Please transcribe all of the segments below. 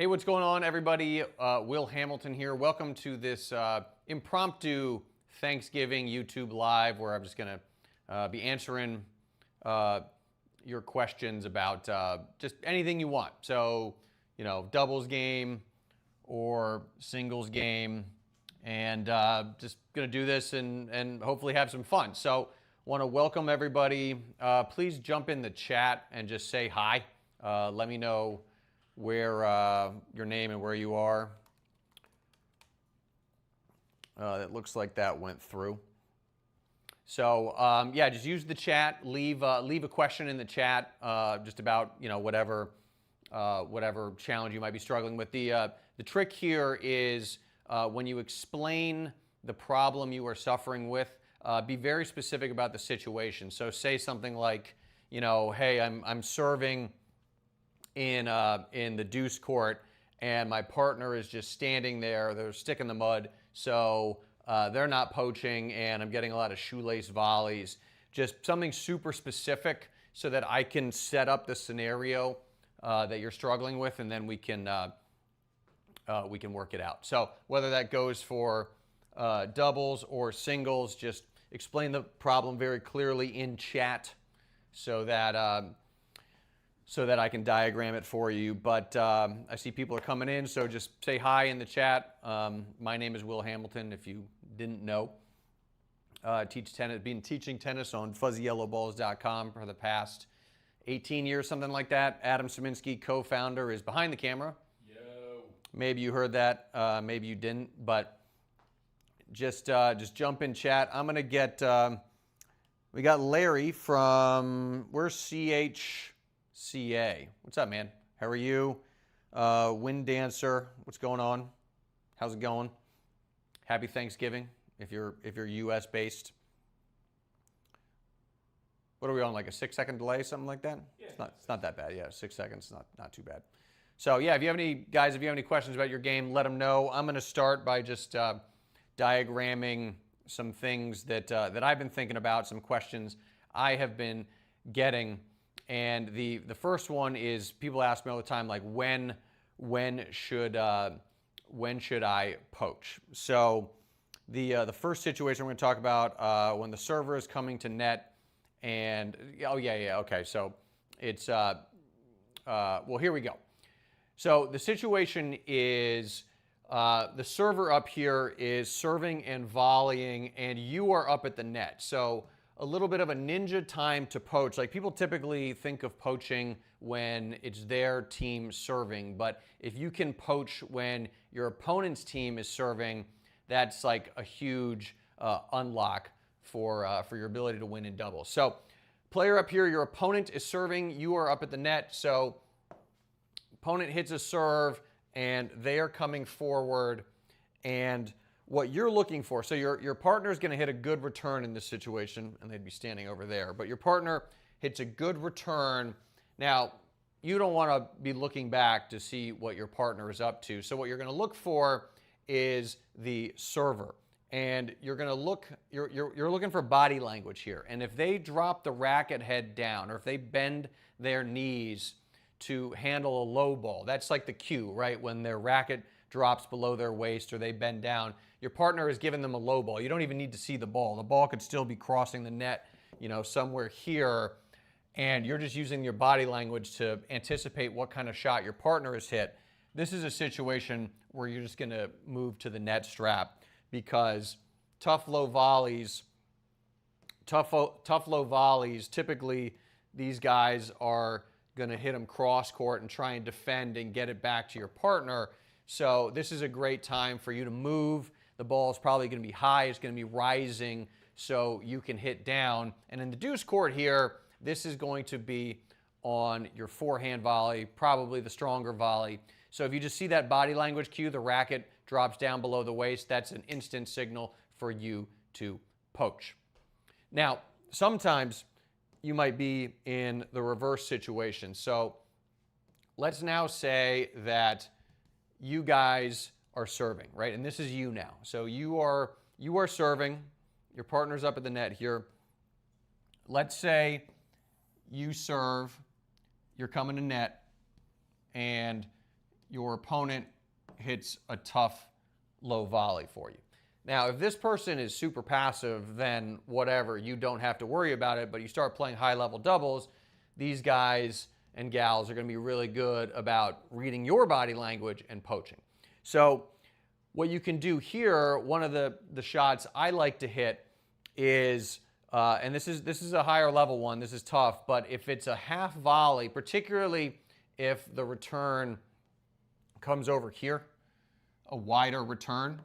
Hey, what's going on, everybody? Will Hamilton here. Welcome to this impromptu Thanksgiving YouTube Live where I'm just going to be answering your questions about just anything you want. So, you know, doubles game or singles game, and just going to do this and hopefully have some fun. So, want to welcome everybody. Please jump in the chat and just say hi. Let me know where your name and where you are. It looks like that went through. So yeah, just use the chat. Leave a question in the chat, just about whatever challenge you might be struggling with. The trick here is when you explain the problem you are suffering with, be very specific about the situation. So say something like, hey, I'm serving in the deuce court, and my partner is just standing there. They're sticking the mud, so they're not poaching, and I'm getting a lot of shoelace volleys. Just something super specific so that I can set up the scenario that you're struggling with, and then we can work it out. So whether that goes for doubles or singles, just explain the problem very clearly in chat so that I can diagram it for you. But I see people are coming in, so just say hi in the chat. My name is Will Hamilton, if you didn't know. Been teaching tennis on fuzzyyellowballs.com for the past 18 years, something like that. Adam Szyminski, co-founder, is behind the camera. Yo. Maybe you heard that, maybe you didn't, but just jump in chat. I'm gonna get, we got Larry from, where's CA. What's up, man? How are you? Wind Dancer, what's going on? How's it going? Happy Thanksgiving if you're US based. What are we on, like a 6-second delay, something like that? Yeah. It's not that bad. Yeah, 6 seconds, not too bad. So yeah, if you have any questions about your game, let them know. I'm going to start by just diagramming some things that I've been thinking about, some questions I have been getting. And the first one is, people ask me all the time, like, when should I poach? So the first situation we're going to talk about, when the server is coming to net, and okay. So it's well, here we go. So the situation is the server up here is serving and volleying, and you are up at the net. So a little bit of a ninja time to poach. Like, people typically think of poaching when it's their team serving, but if you can poach when your opponent's team is serving, that's like a huge unlock for your ability to win in doubles. So player up here, your opponent is serving, you are up at the net. So opponent hits a serve and they are coming forward, and what you're looking for, so your partner is going to hit a good return in this situation, and they'd be standing over there, but your partner hits a good return. Now, you don't want to be looking back to see what your partner is up to, so what you're going to look for is the server, and you're going to look, you're looking for body language here, and if they drop the racket head down, or if they bend their knees to handle a low ball, that's like the cue, right? When their racket drops below their waist or they bend down, your partner is giving them a low ball. You don't even need to see the ball. The ball could still be crossing the net, somewhere here, and you're just using your body language to anticipate what kind of shot your partner has hit. This is a situation where you're just going to move to the net strap, because tough low volleys, typically these guys are going to hit them cross court and try and defend and get it back to your partner. So this is a great time for you to move. The ball is probably going to be high. It's going to be rising, so you can hit down. And in the deuce court here, this is going to be on your forehand volley, probably the stronger volley. So if you just see that body language cue, the racket drops down below the waist, that's an instant signal for you to poach. Now, sometimes you might be in the reverse situation. So let's now say that you guys are serving, right? And this is you now. So you are serving, your partner's up at the net here. Let's say you serve, you're coming to net, and your opponent hits a tough low volley for you. Now, if this person is super passive, then whatever, you don't have to worry about it, but you start playing high-level doubles, these guys and gals are going to be really good about reading your body language and poaching. So what you can do here, one of the shots I like to hit is, and this is a higher level one, this is tough, but if it's a half volley, particularly if the return comes over here, a wider return.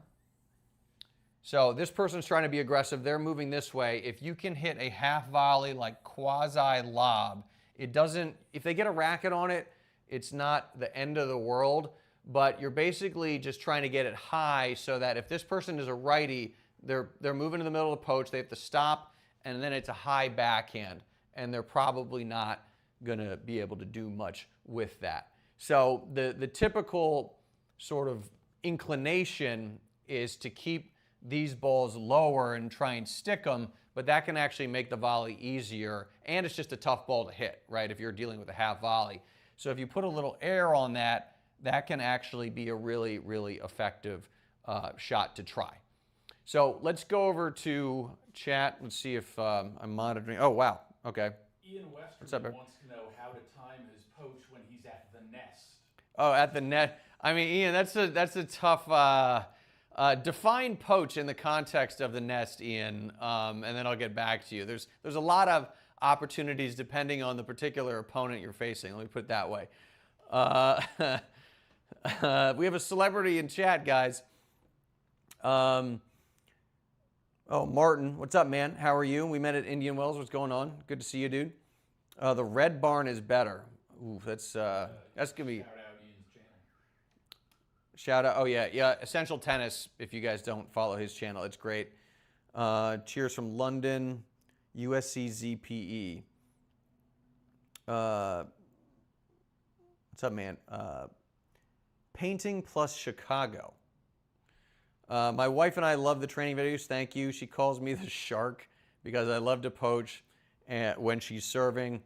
So this person's trying to be aggressive. They're moving this way. If you can hit a half volley like quasi lob, it doesn't, if they get a racket on it, it's not the end of the world, but you're basically just trying to get it high so that if this person is a righty, they're moving to the middle of the poach, they have to stop, and then it's a high backhand, and they're probably not going to be able to do much with that. So the typical sort of inclination is to keep these balls lower and try and stick them, but that can actually make the volley easier, and it's just a tough ball to hit, right, if you're dealing with a half volley. So if you put a little air on that, that can actually be a really, really effective shot to try. So let's go over to chat. Let's see if I'm monitoring. Oh, wow. Okay. Ian Westerman wants to know how to time his poach when he's at the nest. Oh, at the net. I mean, Ian, that's a tough. Define poach in the context of the nest, Ian, and then I'll get back to you. There's a lot of opportunities depending on the particular opponent you're facing. Let me put it that way. We have a celebrity in chat, guys. Oh, Martin, what's up, man? How are you? We met at Indian Wells. What's going on? Good to see you, dude. The red barn is better. Ooh, that's gonna be. Shout out Ian's channel. Shout out. Oh yeah. Essential Tennis. If you guys don't follow his channel, it's great. Cheers from London, USC ZPE. What's up, man? Painting plus Chicago. My wife and I love the training videos. Thank you. She calls me the shark because I love to poach when she's serving.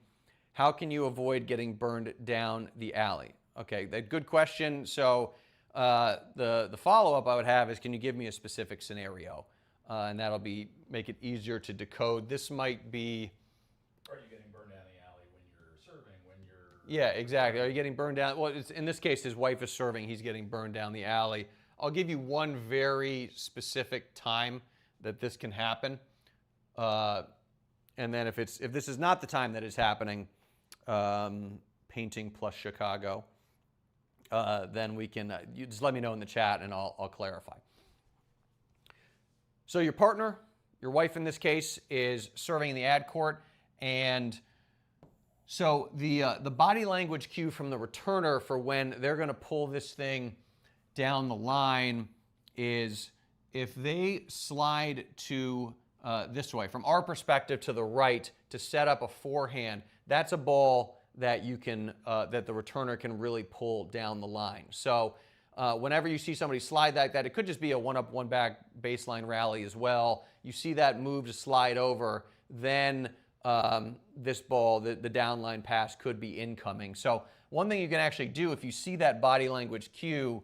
How can you avoid getting burned down the alley? Okay, good question. So the follow-up I would have is, can you give me a specific scenario? And that'll make it easier to decode. This might be... Are you getting burned down the alley when you're serving, when you're... Yeah, exactly. Are you getting burned down? Well, in this case, his wife is serving. He's getting burned down the alley. I'll give you one very specific time that this can happen. And then if this is not the time that is happening, painting plus Chicago, then we can, you just let me know in the chat and I'll clarify. So your partner, your wife in this case, is serving in the ad court, and so the body language cue from the returner for when they're going to pull this thing down the line is if they slide to this way, from our perspective to the right, to set up a forehand, that's a ball that you can that the returner can really pull down the line. So whenever you see somebody slide like that, it could just be a one-up, one-back baseline rally as well. You see that move to slide over, then this ball, the downline pass, could be incoming. So one thing you can actually do if you see that body language cue,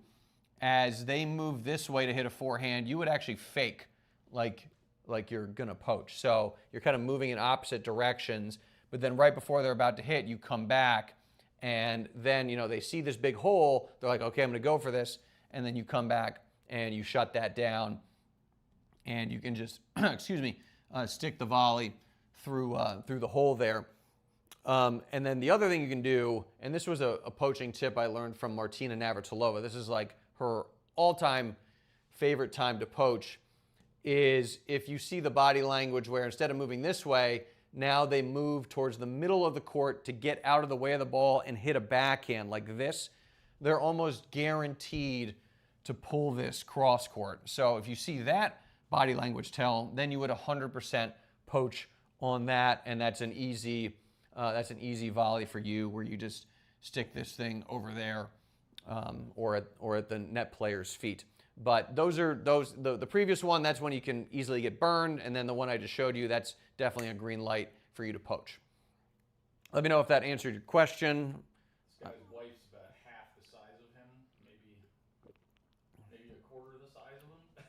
as they move this way to hit a forehand, you would actually fake like you're going to poach. So you're kind of moving in opposite directions, but then right before they're about to hit, you come back, and then they see this big hole. They're like, okay, I'm going to go for this, and then you come back and you shut that down, and you can just stick the volley through the hole there. And then the other thing you can do, and this was a poaching tip I learned from Martina Navratilova. This is like her all-time favorite time to poach, is if you see the body language where instead of moving this way, now they move towards the middle of the court to get out of the way of the ball and hit a backhand like this, they're almost guaranteed to pull this cross court. So if you see that body language tell, then you would 100% poach on that, and that's an easy volley for you, where you just stick this thing over there or at the net player's feet. But the previous one, that's when you can easily get burned, and then the one I just showed you, that's definitely a green light for you to poach. Let me know if that answered your question. This guy's wife's about half the size of him. quarter the size of them.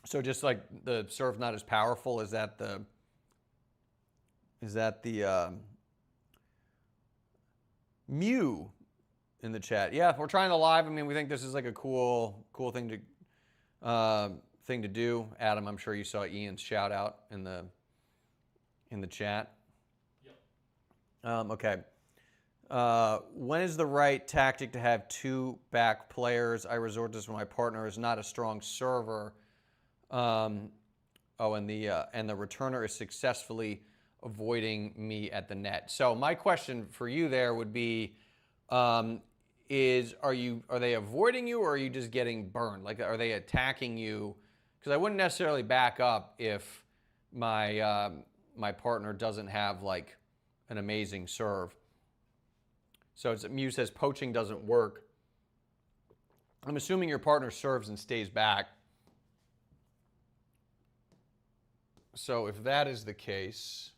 So just like the serve not as powerful, is that the Mew in the chat? Yeah, we're trying the live. I mean, we think this is like a cool thing to do. Adam, I'm sure you saw Ian's shout out in the chat. Yep. Okay. When is the right tactic to have two back players? I resort to this when my partner is not a strong server. And the returner is successfully avoiding me at the net. So my question for you there would be, are they avoiding you, or are you just getting burned? Like, are they attacking you? Because I wouldn't necessarily back up if my my partner doesn't have like an amazing serve. So Mew says poaching doesn't work. I'm assuming your partner serves and stays back. So if that is the case,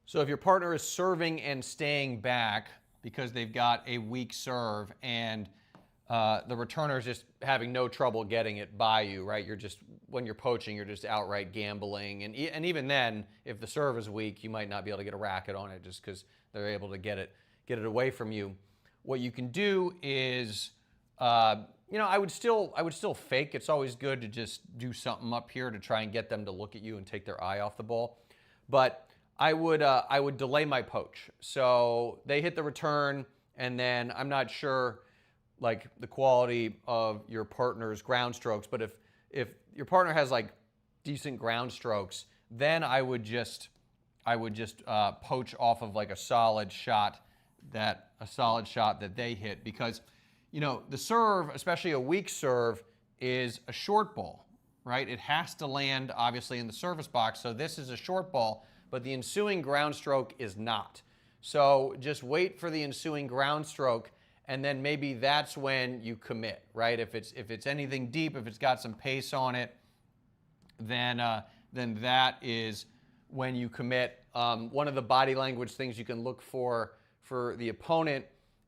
so if your partner is serving and staying back because they've got a weak serve and the returner is just having no trouble getting it by you, right? When you're poaching, you're just outright gambling. And even then, if the serve is weak, you might not be able to get a racket on it just because they're able to get it away from you. What you can do is, I would still fake. It's always good to just do something up here to try and get them to look at you and take their eye off the ball. But I would delay my poach. So they hit the return, and then I'm not sure like the quality of your partner's ground strokes, but if your partner has like decent ground strokes, then I would just poach off of like a solid shot that they hit, because the serve, especially a weak serve, is a short ball, right? It has to land obviously in the service box, so this is a short ball, but the ensuing ground stroke is not. So just wait for the ensuing ground stroke, and then maybe that's when you commit, right? If it's anything deep, if it's got some pace on it, then that is when you commit. One of the body language things you can look for the opponent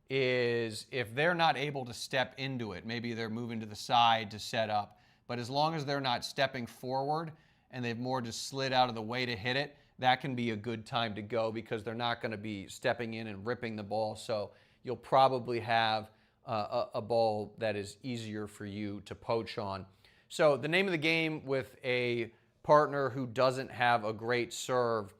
is if they're not able to step into it. Maybe they're moving to the side to set up, but as long as they're not stepping forward and they've more just slid out of the way to hit it, that can be a good time to go, because they're not going to be stepping in and ripping the ball. So you'll probably have a ball that is easier for you to poach on. So the name of the game with a partner who doesn't have a great serve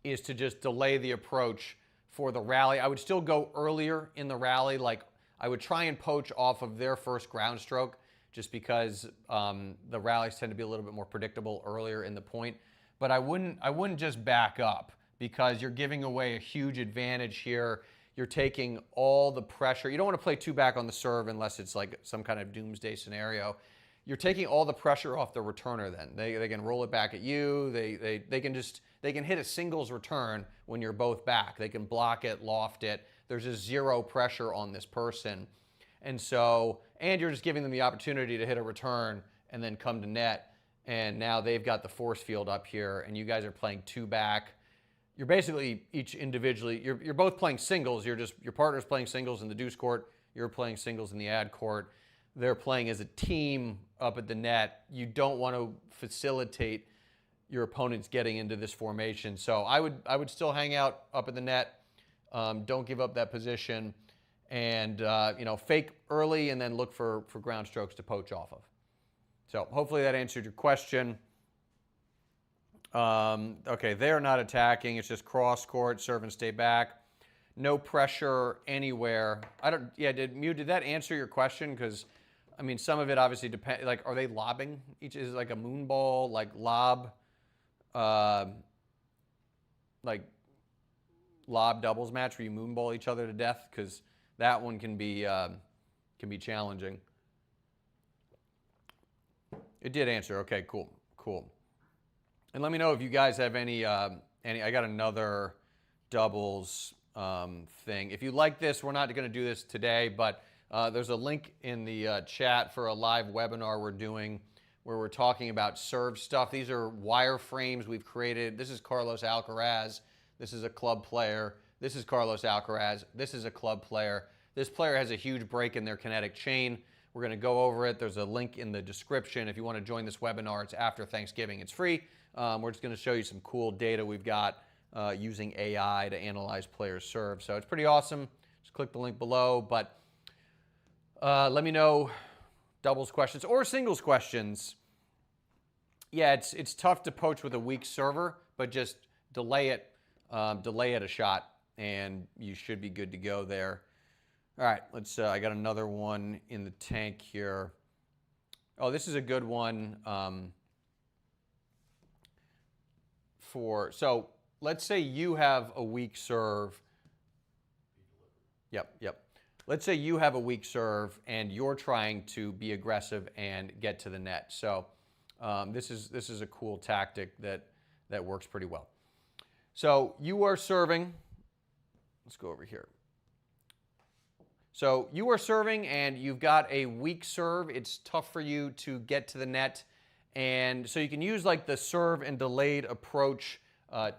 is to just delay the approach for the rally. I would still go earlier in the rally. Like, I would try and poach off of their first ground stroke, just because the rallies tend to be a little bit more predictable earlier in the point. But I wouldn't just back up, because you're giving away a huge advantage here. You're taking all the pressure. You don't want to play two back on the serve unless it's like some kind of doomsday scenario. You're taking all the pressure off the returner then. They can roll it back at you. They can hit a singles return when you're both back. They can block it, loft it. There's just zero pressure on this person. And you're just giving them the opportunity to hit a return and then come to net. And now they've got the force field up here, and you guys are playing two back. You're basically each individually, you're both playing singles. Your partner's playing singles in the deuce court. You're playing singles in the ad court. They're playing as a team up at the net. You don't want to facilitate your opponents getting into this formation. So I would still hang out up at the net. Don't give up that position, and fake early and then look for ground strokes to poach off of. So hopefully that answered your question. Okay, they're not attacking. It's just cross court, serve and stay back. No pressure anywhere. Did that answer your question? Because, I mean, some of it obviously depends. Like, are they lobbing? Each is like a moon ball, like lob, like lob doubles match where you moon ball each other to death, because that one can be challenging. It did answer. Okay, cool. And let me know if you guys have any. I got another doubles thing. If you like this, we're not going to do this today, but there's a link in the chat for a live webinar we're doing where we're talking about serve stuff. These are wireframes we've created. This is Carlos Alcaraz. This is a club player This is Carlos Alcaraz. This is a club player. This player has a huge break in their kinetic chain. We're going to go over it. There's a link in the description. If you want to join this webinar, it's after Thanksgiving. It's free. We're just going to show you some cool data we've got using AI to analyze players' serve. So it's pretty awesome. Just click the link below. But let me know doubles questions or singles questions. Yeah, it's tough to poach with a weak server, but just delay it a shot, and you should be good to go there. All right, let's. I got another one in the tank here. Oh, this is a good one. So let's say you have a weak serve. Yep. Let's say you have a weak serve and you're trying to be aggressive and get to the net. So this is a cool tactic that works pretty well. So you are serving. Let's go over here. So you are serving and you've got a weak serve. It's tough for you to get to the net. And so you can use like the serve and delayed approach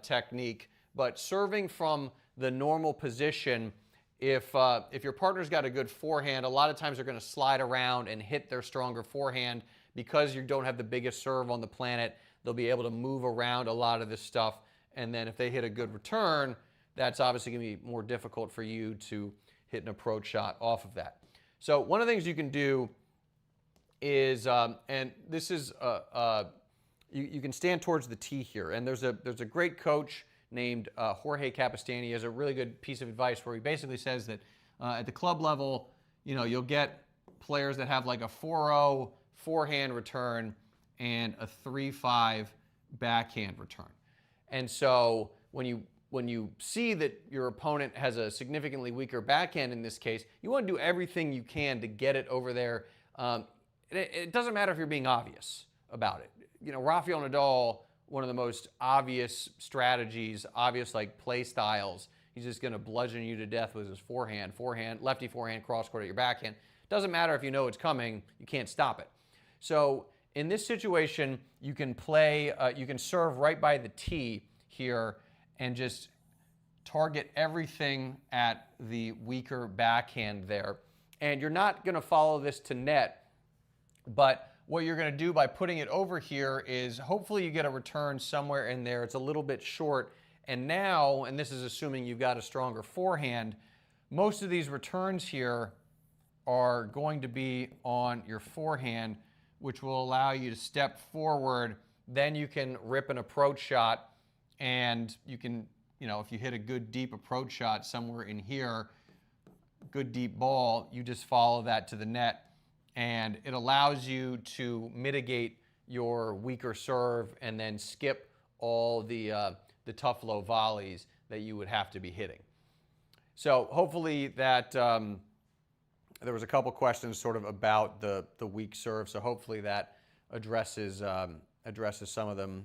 technique. But serving from the normal position, if your partner's got a good forehand, a lot of times they're going to slide around and hit their stronger forehand. Because you don't have the biggest serve on the planet, they'll be able to move around a lot of this stuff. And then if they hit a good return, that's obviously going to be more difficult for you to hit an approach shot off of that. So one of the things you can do is, and this is, you can stand towards the tee here. And there's a great coach named Jorge Capistani. He has a really good piece of advice where he basically says that at the club level, you'll get players that have like a 4-0 forehand return and a 3-5 backhand return. And so when you see that your opponent has a significantly weaker backhand in this case, you want to do everything you can to get it over there. It doesn't matter if you're being obvious about it. Rafael Nadal, one of the most obvious strategies, obvious like play styles, he's just going to bludgeon you to death with his forehand, lefty forehand, cross court at your backhand. Doesn't matter if you know it's coming, you can't stop it. So in this situation, you can you can serve right by the tee here and just target everything at the weaker backhand there. And you're not going to follow this to net, but what you're going to do by putting it over here is hopefully you get a return somewhere in there. It's a little bit short. And now, and this is assuming you've got a stronger forehand, most of these returns here are going to be on your forehand, which will allow you to step forward. Then you can rip an approach shot, and you can, if you hit a good deep approach shot somewhere in here, good deep ball, you just follow that to the net. And it allows you to mitigate your weaker serve and then skip all the tough low volleys that you would have to be hitting. So hopefully that there was a couple questions sort of about the weak serve. So hopefully that addresses some of them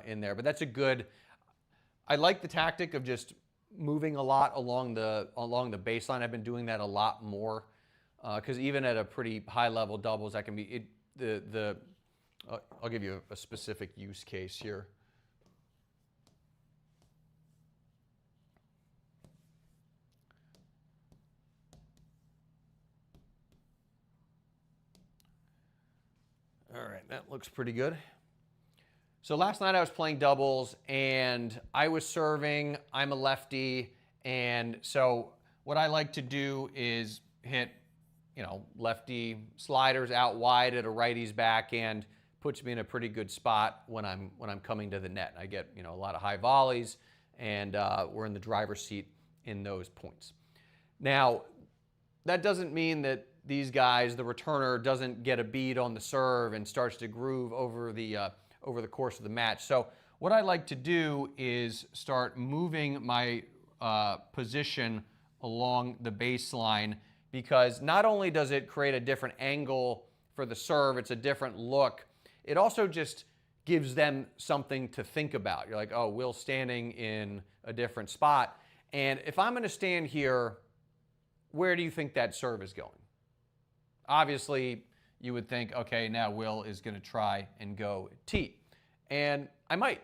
in there. But that's a good. I like the tactic of just moving a lot along the baseline. I've been doing that a lot more. Because even at a pretty high level doubles, that can be I'll give you a specific use case here. All right, that looks pretty good. So last night I was playing doubles and I was serving. I'm a lefty, and so what I like to do is hit lefty sliders out wide at a righty's backhand. Puts me in a pretty good spot when I'm coming to the net. I get a lot of high volleys, and we're in the driver's seat in those points. Now, that doesn't mean that these guys, the returner, doesn't get a bead on the serve and starts to groove over the course of the match. So what I like to do is start moving my position along the baseline, because not only does it create a different angle for the serve, it's a different look, it also just gives them something to think about. You're like, oh, Will's standing in a different spot. And if I'm going to stand here, where do you think that serve is going? Obviously, you would think, okay, now Will is going to try and go tee. And I might.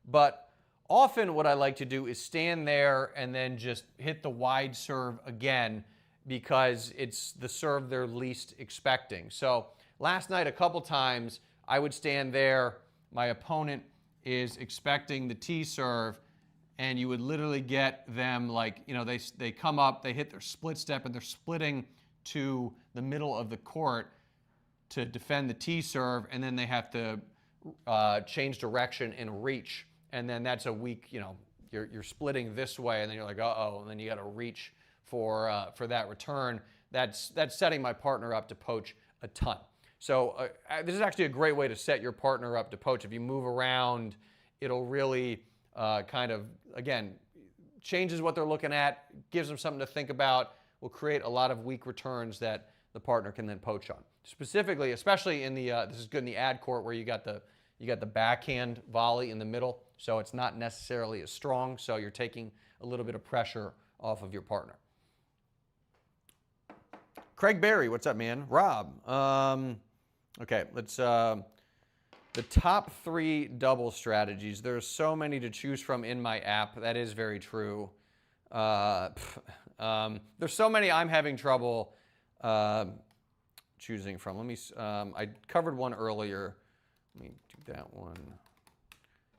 But often what I like to do is stand there and then just hit the wide serve again because it's the serve they're least expecting. So last night, a couple times, I would stand there. My opponent is expecting the T serve, and you would literally get them like, they come up, they hit their split step, and they're splitting to the middle of the court to defend the T serve, and then they have to change direction and reach. And then that's a weak, you're splitting this way, and then you're like, uh-oh, and then you got to reach for that return. That's setting my partner up to poach a ton. So this is actually a great way to set your partner up to poach. If you move around, it'll really kind of, again, changes what they're looking at, gives them something to think about, will create a lot of weak returns that the partner can then poach on. Specifically, especially in the, this is good in the ad court where you got the backhand volley in the middle, so it's not necessarily as strong, so you're taking a little bit of pressure off of your partner. Craig Berry, what's up, man? Rob. Okay, let's, the top 3 double strategies. There's so many to choose from in my app. That is very true. There's so many I'm having trouble choosing from. Let me, I covered one earlier. Let me do that one.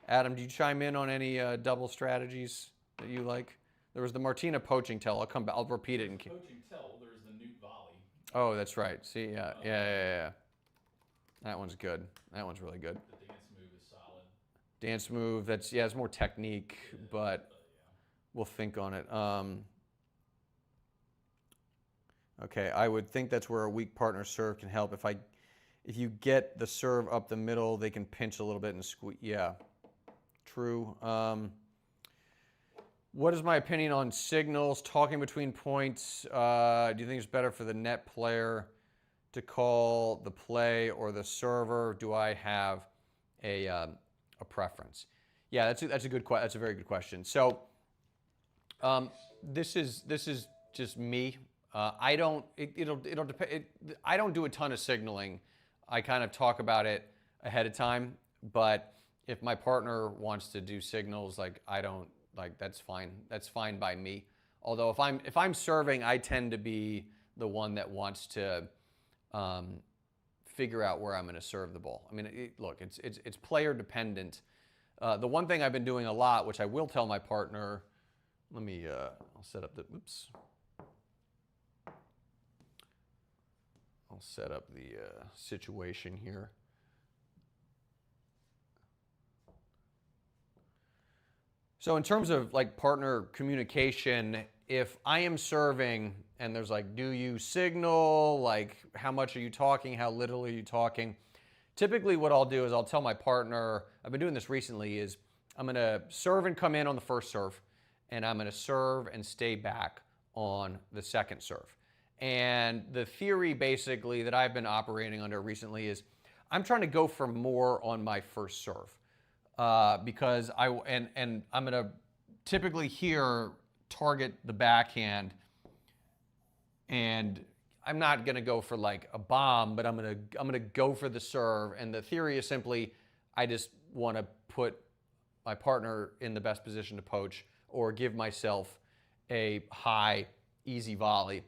Adam, do you chime in on any double strategies that you like? There was the Martina poaching tell. I'll come back. I'll repeat it. Poaching tell. There's the Newt volley. Oh, that's right. See, yeah. That one's good. That one's really good. The dance move is solid. Dance move. That's it's more technique, but we'll think on it. Okay, I would think that's where a weak partner serve can help. If you get the serve up the middle, they can pinch a little bit and squeeze. Yeah, true. What is my opinion on signals, talking between points? Do you think it's better for the net player to call the play or the server? Do I have a preference? Yeah, that's a good question. That's a very good question. So this is just me. I don't. It'll depend. I don't do a ton of signaling. I kind of talk about it ahead of time. But if my partner wants to do signals, I don't. That's fine. That's fine by me. Although if I'm serving, I tend to be the one that wants to figure out where I'm going to serve the ball. I mean, look, it's player dependent. The one thing I've been doing a lot, which I will tell my partner, let me, I'll set up the, oops. I'll set up the situation here. So in terms of partner communication, if I am serving and there's do you signal, how much are you talking, how little are you talking? Typically what I'll do is I'll tell my partner, I've been doing this recently, is I'm going to serve and come in on the first serve, and I'm going to serve and stay back on the second serve. And the theory basically that I've been operating under recently is I'm trying to go for more on my first serve because I'm going to typically here target the backhand, and I'm not going to go for a bomb, but I'm going to go for the serve. And the theory is simply I just want to put my partner in the best position to poach or give myself a high, easy volley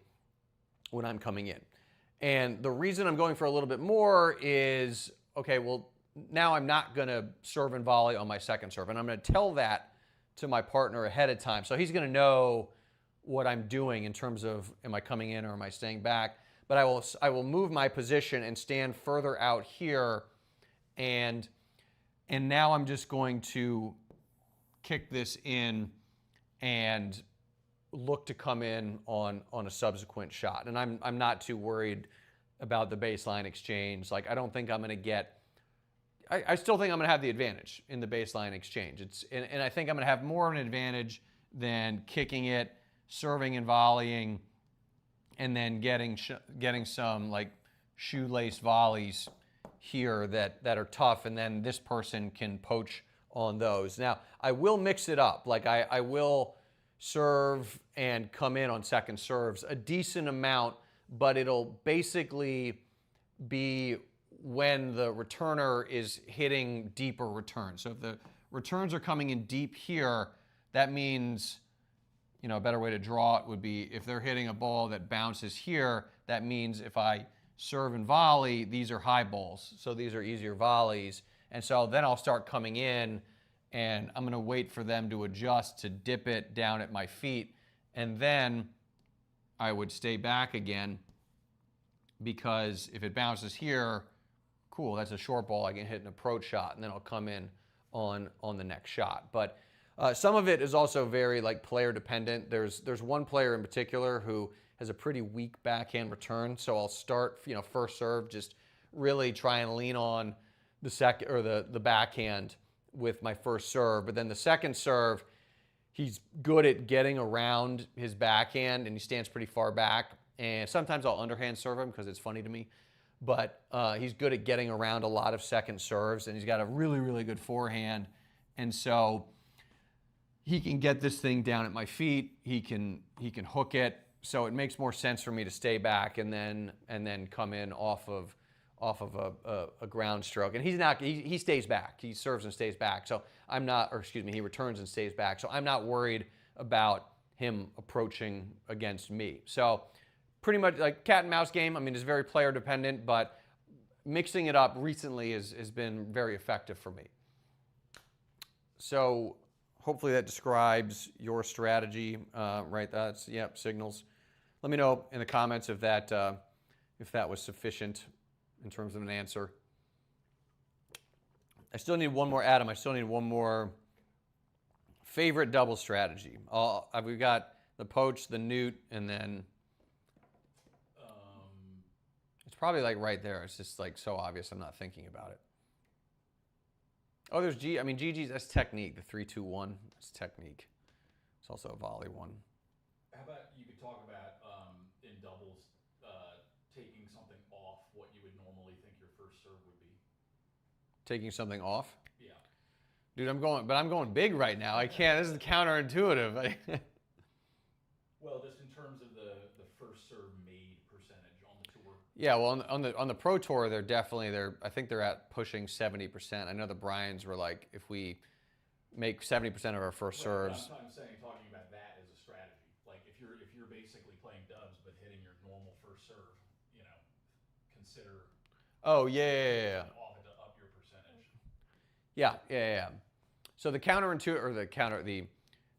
when I'm coming in. And the reason I'm going for a little bit more is, okay, well, now I'm not going to serve and volley on my second serve. And I'm going to tell that to my partner ahead of time. So he's going to know what I'm doing in terms of, am I coming in or am I staying back? But I will move my position and stand further out here. And now I'm just going to kick this in and look to come in on a subsequent shot. And I'm not too worried about the baseline exchange. I don't think I'm going to get, I still think I'm going to have the advantage in the baseline exchange. And I think I'm going to have more of an advantage than kicking it, serving and volleying, and then getting some shoelace volleys here that are tough, and then this person can poach on those. Now, I will mix it up. I will serve and come in on second serves a decent amount, but it'll basically be when the returner is hitting deeper returns. So if the returns are coming in deep here, that means, a better way to draw it would be if they're hitting a ball that bounces here, that means if I serve and volley, these are high balls. So these are easier volleys. And so then I'll start coming in, and I'm going to wait for them to adjust to dip it down at my feet. And then I would stay back again, because if it bounces here, cool, that's a short ball. I can hit an approach shot, and then I'll come in on the next shot. But some of it is also very player dependent. There's one player in particular who has a pretty weak backhand return, so I'll start first serve, just really try and lean on the second or the backhand with my first serve. But then the second serve, he's good at getting around his backhand, and he stands pretty far back. And sometimes I'll underhand serve him because it's funny to me. But he's good at getting around a lot of second serves, and he's got a really, really good forehand. And so he can get this thing down at my feet. He can hook it. So it makes more sense for me to stay back and then come in off of a ground stroke. And he stays back. He serves and stays back. So I'm not, or excuse me, he returns and stays back. So I'm not worried about him approaching against me. So pretty much like cat and mouse game. I mean, it's very player dependent, but mixing it up recently has been very effective for me. So hopefully that describes your strategy, right? That's, yep, signals. Let me know in the comments if that was sufficient in terms of an answer. I still need one more, Adam. I still need one more favorite double strategy. We've got the poach, the newt, and then it's probably right there. It's just so obvious I'm not thinking about it. Oh, there's GG's, that's technique, the 3-2-1. That's technique. It's also a volley one. How about you could talk about in doubles taking something off what you would normally think your first serve would be? Taking something off? Yeah. Dude, I'm going big right now. I can't. This is counterintuitive. Well, just in terms of the first serve made percentage on the tour. Yeah, well, on the Pro Tour, I think they're at pushing 70%. I know the Bryans were if we make 70% of our first serves. I'm saying talking about that as a strategy. If you're basically playing dubs but hitting your normal first serve, consider. Oh yeah. Off to up your percentage. Yeah. So the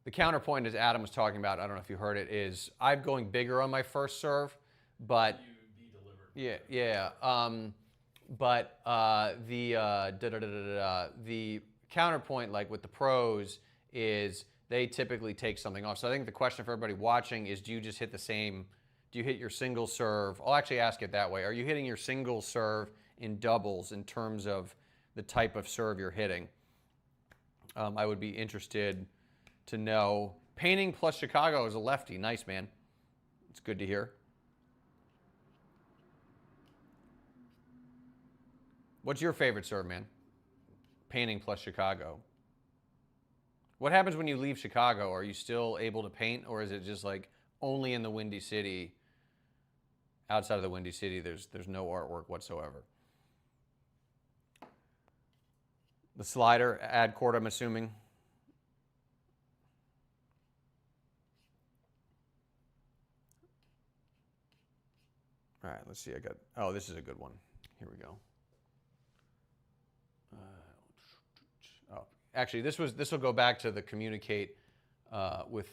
the counterpoint, as Adam was talking about, I don't know if you heard it, is I'm going bigger on my first serve, but You de-delivered. yeah. But the counterpoint, with the pros, is they typically take something off. So I think the question for everybody watching is, do you just hit the same? Do you hit your single serve? I'll actually ask it that way. Are you hitting your single serve in doubles in terms of the type of serve you're hitting? I would be interested to know. Painting plus Chicago is a lefty. Nice, man. It's good to hear. What's your favorite serve, man? Painting plus Chicago. What happens when you leave Chicago? Are you still able to paint, or is it just only in the Windy City? Outside of the Windy City, there's no artwork whatsoever. The slider, ad court, I'm assuming. All right, let's see. This is a good one. Here we go. Actually, this will go back to the communicate with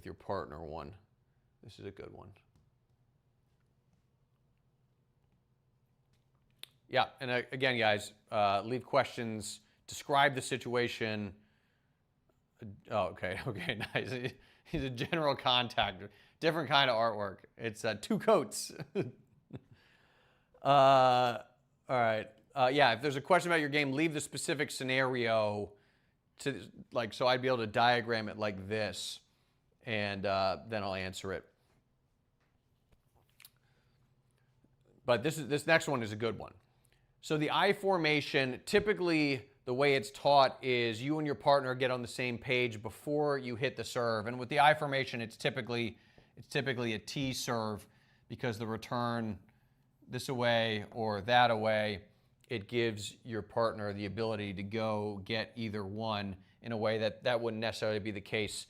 your partner one. This is a good one. Yeah, and again, guys, leave questions. Describe the situation. Oh, okay, nice. He's a general contractor. Different kind of artwork. It's 2 coats. All right. Yeah, if there's a question about your game, leave the specific scenario to so I'd be able to diagram it like this, and then I'll answer it. But this next one is a good one. So the I formation, typically the way it's taught is you and your partner get on the same page before you hit the serve. And with the I formation, it's typically a T serve, because the return this away or that away it gives your partner the ability to go get either one in a way that wouldn't necessarily be the case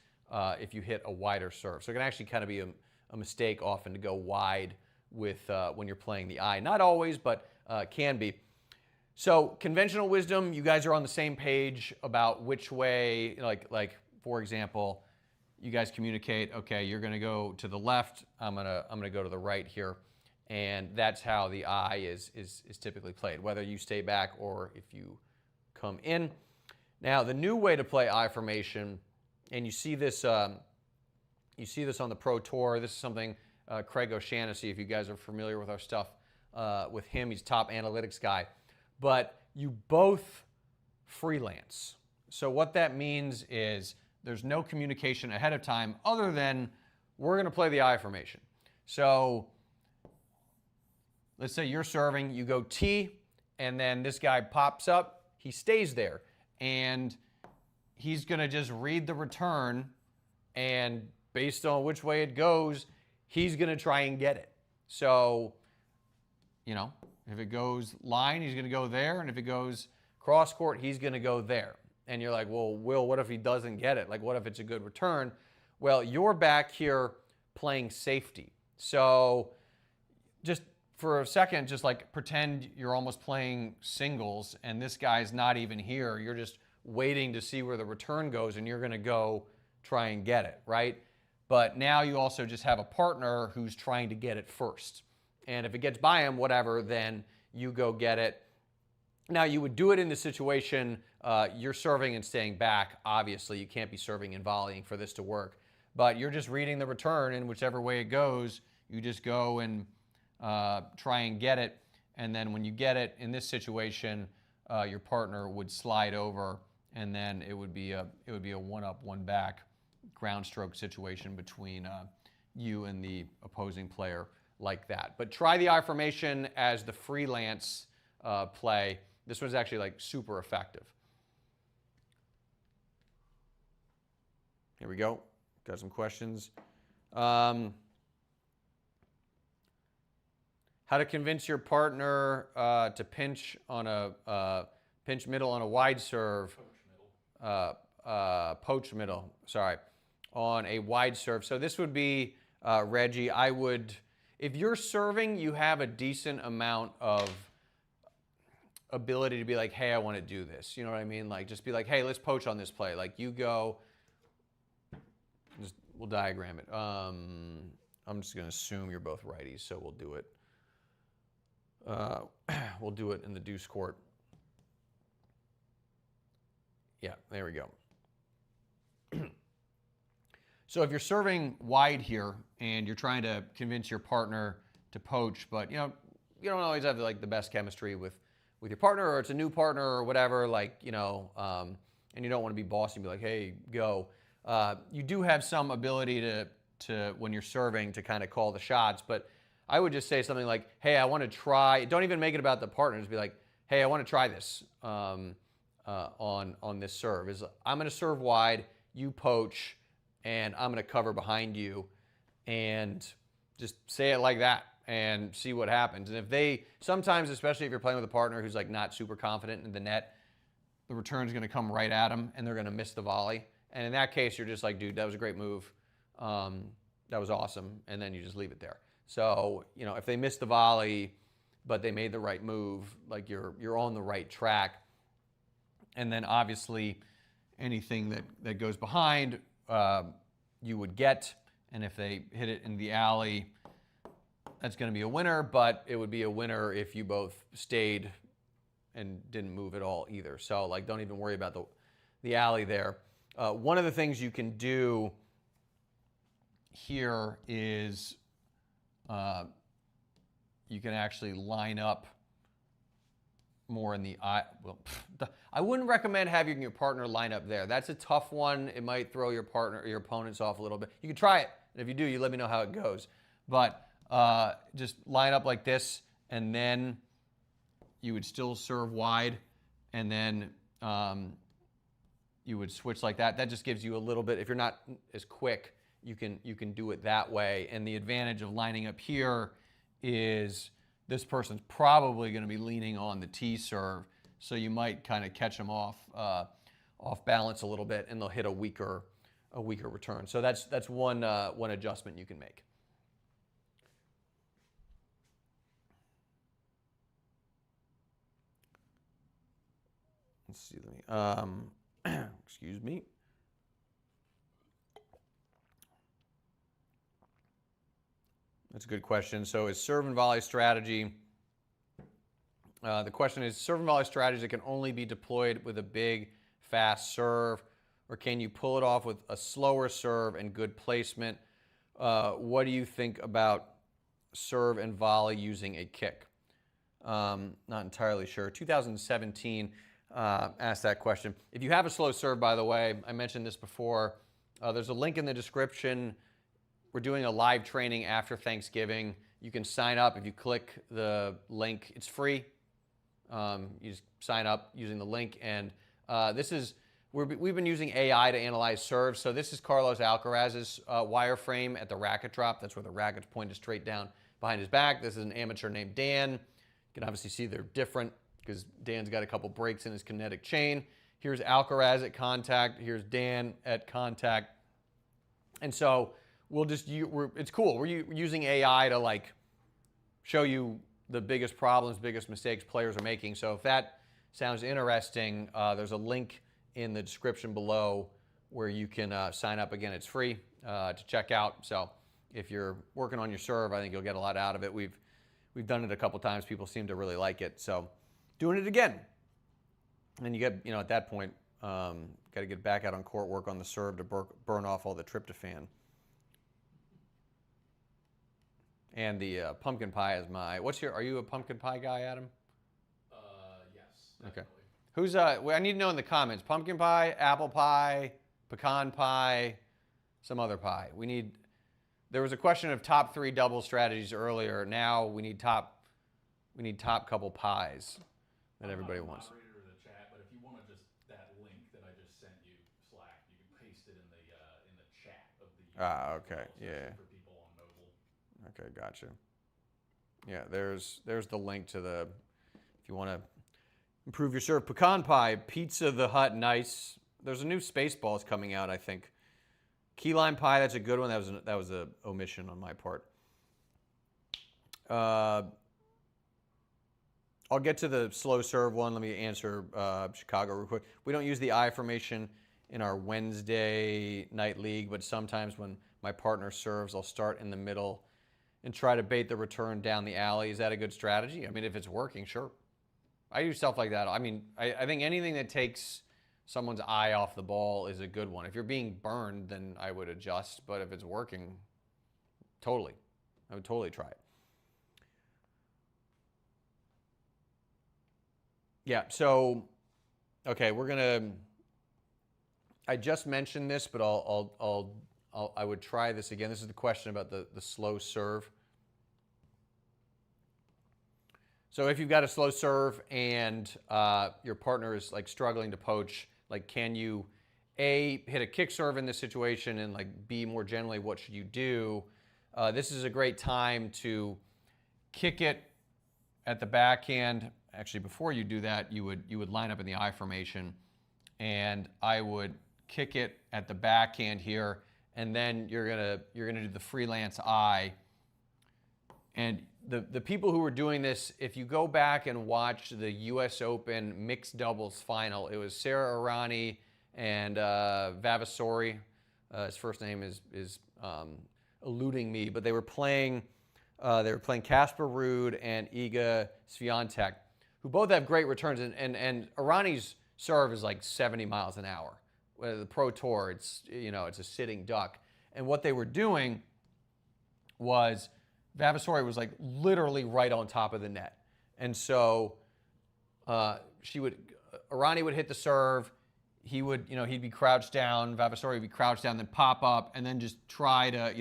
if you hit a wider serve. So it can actually kind of be a mistake often to go wide with when you're playing the eye. Not always, but can be. So conventional wisdom, you guys are on the same page about which way, like for example, you guys communicate, okay, you're going to go to the left, I'm going to go to the right here. And that's how the eye is typically played, whether you stay back or if you come in. Now, the new way to play eye formation, and you see this on the Pro Tour. This is something Craig O'Shaughnessy, if you guys are familiar with our stuff with him, he's top analytics guy. But you both freelance. So what that means is there's no communication ahead of time other than we're going to play the eye formation. So let's say you're serving, you go T, and then this guy pops up, he stays there, and he's going to just read the return, and based on which way it goes, he's going to try and get it. So, you know, if it goes line, he's going to go there, and if it goes cross court, he's going to go there. And you're like, well, Will, what if he doesn't get it? Like, what if it's a good return? Well, you're back here playing safety. So just for a second, just like pretend you're almost playing singles and this guy's not even here. You're just waiting to see where the return goes and you're going to go try and get it, right? But now you also just have a partner who's trying to get it first. And if it gets by him, whatever, then you go get it. Now, you would do it in the situation you're serving and staying back. Obviously, you can't be serving and volleying for this to work. But you're just reading the return, and whichever way it goes, you just go and try and get it. And then when you get it, in this situation, your partner would slide over, and then it would be a one-up, one-back ground stroke situation between you and the opposing player like that. But try the eye formation as the freelance play. This one's actually like super effective. Here we go. Got some questions. How to convince your partner to pinch on a pinch middle on a wide serve. Poach middle. Sorry, on a wide serve. So this would be Reggie. I would, if you're serving, you have a decent amount of ability to be like, hey, I want to do this. You know what I mean? Like, just be like, hey, let's poach on this play. Like, you go. We'll diagram it. I'm just going to assume you're both righties, so we'll do it. We'll do it in the deuce court. Yeah, there we go. So if you're serving wide here and you're trying to convince your partner to poach, but you know, you don't always have like the best chemistry with your partner, or it's a new partner or whatever, like, you know, and you don't want to be bossy and be like, hey, go. You do have some ability to when you're serving to kind of call the shots, but I would just say something like, hey, I want to try. Don't even make it about the partner. Just be like, hey, I want to try this on this serve. I'm going to serve wide, you poach, and I'm going to cover behind you, and just say it like that and see what happens. And if they, sometimes, especially if you're playing with a partner who's like not super confident in the net, the return's going to come right at them and they're going to miss the volley. And in that case, you're just like, dude, that was a great move. That was awesome. And then you just leave it there. So, you know, if they missed the volley, but they made the right move, like you're on the right track. And then obviously anything that goes behind, you would get. And if they hit it in the alley, that's going to be a winner, but it would be a winner if you both stayed and didn't move at all either. So, like, don't even worry about the alley there. One of the things you can do here is you can actually line up more in the eye. Well, I wouldn't recommend having your partner line up there. That's a tough one. It might throw your opponents off a little bit. You can try it, and if you do, you let me know how it goes. But just line up like this, and then you would still serve wide, and then you would switch like that. That just gives you a little bit. If you're not as quick, you can do it that way. And the advantage of lining up here is this person's probably going to be leaning on the T serve, so you might kind of catch them off balance a little bit, and they'll hit a weaker return. So that's one adjustment you can make. Let's see. Excuse me. That's a good question. So is serve and volley strategy, the question is, serve and volley strategies that can only be deployed with a big, fast serve, or can you pull it off with a slower serve and good placement? What do you think about serve and volley using a kick? Not entirely sure. 2017 asked that question. If you have a slow serve, by the way, I mentioned this before, there's a link in the description. We're doing a live training after Thanksgiving. You can sign up if you click the link. It's free. You just sign up using the link. And we've been using AI to analyze serves. So this is Carlos Alcaraz's wireframe at the racket drop. That's where the racket's pointed straight down behind his back. This is an amateur named Dan. You can obviously see they're different because Dan's got a couple breaks in his kinetic chain. Here's Alcaraz at contact. Here's Dan at contact. And so it's cool. We're using AI to like show you the biggest problems, biggest mistakes players are making. So if that sounds interesting, there's a link in the description below where you can sign up. Again, it's free to check out. So if you're working on your serve, I think you'll get a lot out of it. We've done it a couple times. People seem to really like it. So doing it again. And you get, at that point, got to get back out on court, work on the serve to burn off all the tryptophan. And the pumpkin pie is are you a pumpkin pie guy, Adam? Yes. Definitely. Okay. I need to know in the comments, pumpkin pie, apple pie, pecan pie, some other pie. There was a question of top 3 double strategies earlier. Now we need top couple pies that everybody wants. I'm not a moderator of the chat, but if you want to that link that I just sent you, Slack, you can paste it in the chat of the okay. Yeah. For people on mobile. Okay, gotcha. Yeah, there's the link to if you want to improve your serve. Pecan pie, Pizza the Hut, nice. There's a new Spaceballs coming out, I think. Key lime pie, that's a good one. That was a omission on my part. I'll get to the slow serve one. Let me answer Chicago real quick. We don't use the I formation in our Wednesday night league, but sometimes when my partner serves, I'll start in the middle and try to bait the return down the alley. Is that a good strategy? I mean, if it's working, sure. I do stuff like that. I mean, I think anything that takes someone's eye off the ball is a good one. If you're being burned, then I would adjust. But if it's working, I would totally try it. Yeah, so, okay, I just mentioned this, but I would try this again. This is the question about the slow serve. So if you've got a slow serve and your partner is like struggling to poach, like can you A, hit a kick serve in this situation, and like B, more generally, what should you do? This is a great time to kick it at the backhand. Actually, before you do that, you would line up in the I formation, and I would kick it at the backhand here, and then you're gonna do the freelance I. And the people who were doing this, if you go back and watch the U.S. Open mixed doubles final, it was Sarah Irani and Vavasori. His first name is eluding me, but they were playing Casper Ruud and Iga Swiatek, who both have great returns. And Irani's serve is like 70 miles an hour. The Pro Tour, it's a sitting duck. And what they were doing was Vavasori was like literally right on top of the net. And so Irani would hit the serve. He'd be crouched down. Vavasori would be crouched down, then pop up, and then just try to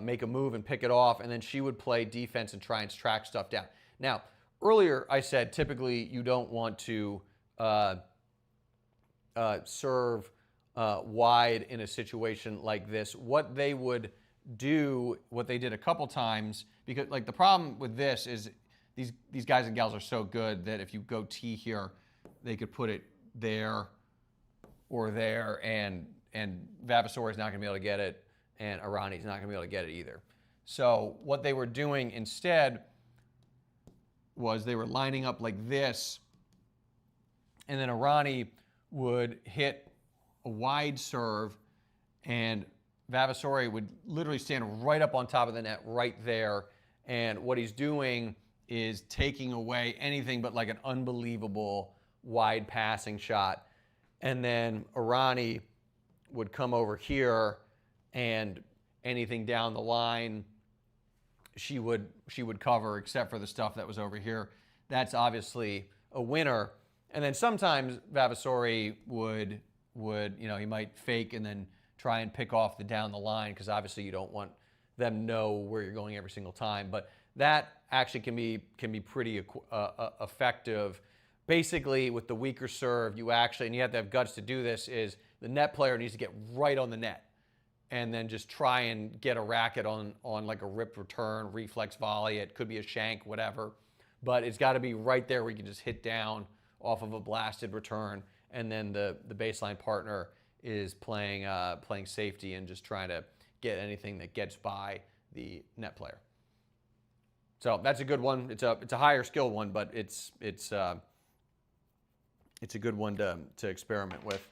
make a move and pick it off, and then she would play defense and try and track stuff down. Now, earlier I said typically you don't want to serve wide in a situation like this. What they would do what they did a couple times, because like the problem with this is these guys and gals are so good that if you go T here, they could put it there or there, and Vavasori is not going to be able to get it, and Arani is not going to be able to get it either. So what they were doing instead was they were lining up like this, and then Arani would hit a wide serve, and Vavasori would literally stand right up on top of the net right there, and what he's doing is taking away anything but like an unbelievable wide passing shot. And then Arani would come over here, and anything down the line she would cover, except for the stuff that was over here. That's obviously a winner. And then sometimes Vavasori would he might fake and then try and pick off the down the line, because obviously you don't want them to know where you're going every single time. But that actually can be pretty effective. Basically, with the weaker serve, you have to have guts to do this, is the net player needs to get right on the net and then just try and get a racket on like a ripped return, reflex volley. It could be a shank, whatever. But it's got to be right there where you can just hit down off of a blasted return, and then the baseline partner is playing safety and just trying to get anything that gets by the net player. So that's a good one. It's a higher skill one, but it's a good one to experiment with.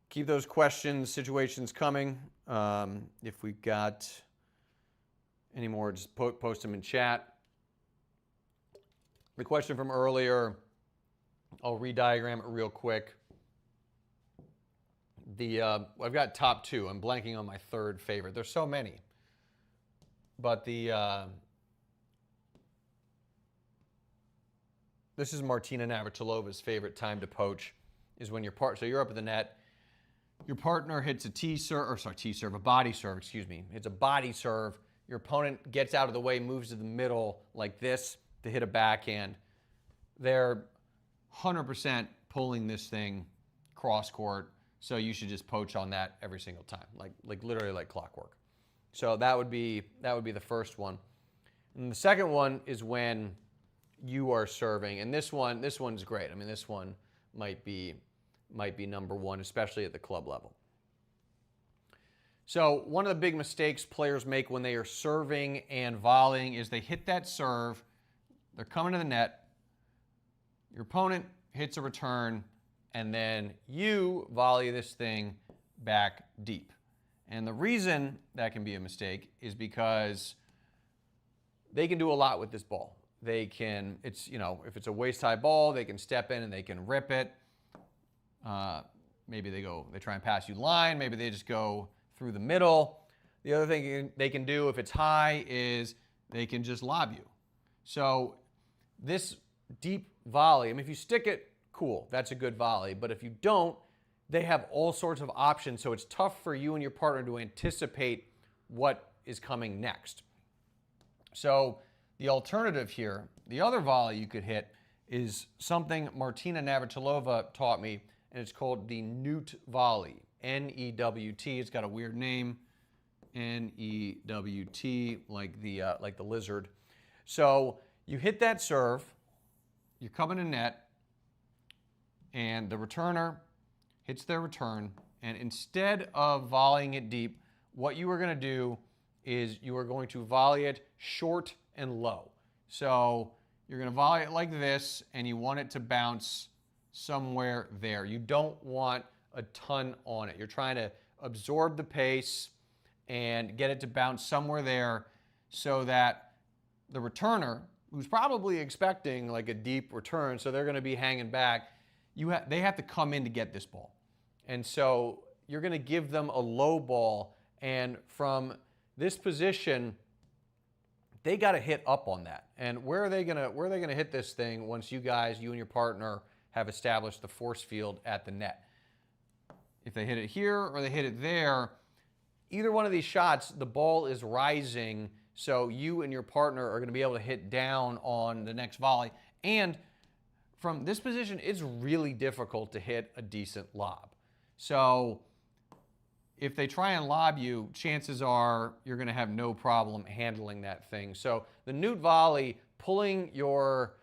Keep those questions, situations coming. If we've got any more, just post them in chat. The question from earlier, I'll re-diagram it real quick. I've got top two. I'm blanking on my third favorite. There's so many. But this is Martina Navratilova's favorite time to poach, is when so you're up at the net, your partner hits a a body serve, hits a body serve. Your opponent gets out of the way, moves to the middle like this to hit a backhand. They're 100% pulling this thing cross court, so you should just poach on that every single time, like literally like clockwork. So that would be the first one. And the second one is when you are serving, and this one's great. I mean, this one might be number one, especially at the club level. So one of the big mistakes players make when they are serving and volleying is they hit that serve, they're coming to the net, your opponent hits a return, and then you volley this thing back deep. And the reason that can be a mistake is because they can do a lot with this ball. They can, if it's a waist-high ball, they can step in and they can rip it. Maybe they try and pass you line. Maybe they just go through the middle. The other thing they can do if it's high is they can just lob you. So this deep volley, I mean, if you stick it, cool, that's a good volley. But if you don't, they have all sorts of options, so it's tough for you and your partner to anticipate what is coming next. So the alternative here, the other volley you could hit, is something Martina Navratilova taught me, and it's called the Newt volley, N-E-W-T. It's got a weird name, N-E-W-T, like the lizard. So you hit that serve, you're coming to net, and the returner hits their return, and instead of volleying it deep, what you are going to do is you are going to volley it short and low. So you're going to volley it like this, and you want it to bounce somewhere there. You don't want a ton on it. You're trying to absorb the pace and get it to bounce somewhere there so that the returner, who's probably expecting like a deep return, so they're going to be hanging back, they have to come in to get this ball. And so you're going to give them a low ball, and from this position, they got to hit up on that. And where are they going to hit this thing once you and your partner have established the force field at the net? If they hit it here or they hit it there, either one of these shots, the ball is rising, so you and your partner are going to be able to hit down on the next volley. And from this position, it's really difficult to hit a decent lob. So if they try and lob you, chances are you're going to have no problem handling that thing. So the Newt volley, pulling your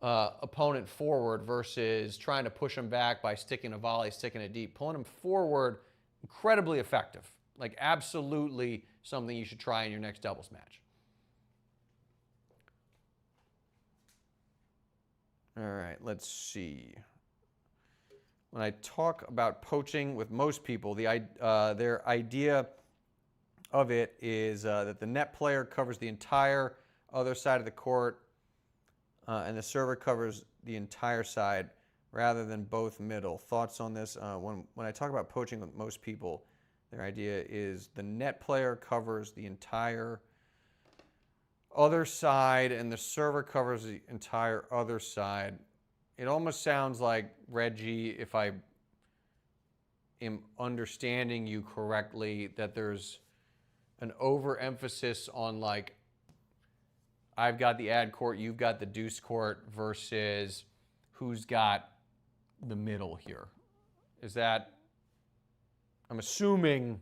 opponent forward versus trying to push them back by sticking a volley, sticking it deep, pulling them forward, incredibly effective. Like absolutely something you should try in your next doubles match. All right, let's see. When I talk about poaching with most people, their idea of it is that the net player covers the entire other side of the court and the server covers the entire side rather than both middle. Thoughts on this? When I talk about poaching with most people, their idea is the net player covers the entire other side and the server covers the entire other side. It almost sounds like, Reggie, if I am understanding you correctly, that there's an overemphasis on like, I've got the ad court, you've got the deuce court versus who's got the middle here. Is that, I'm assuming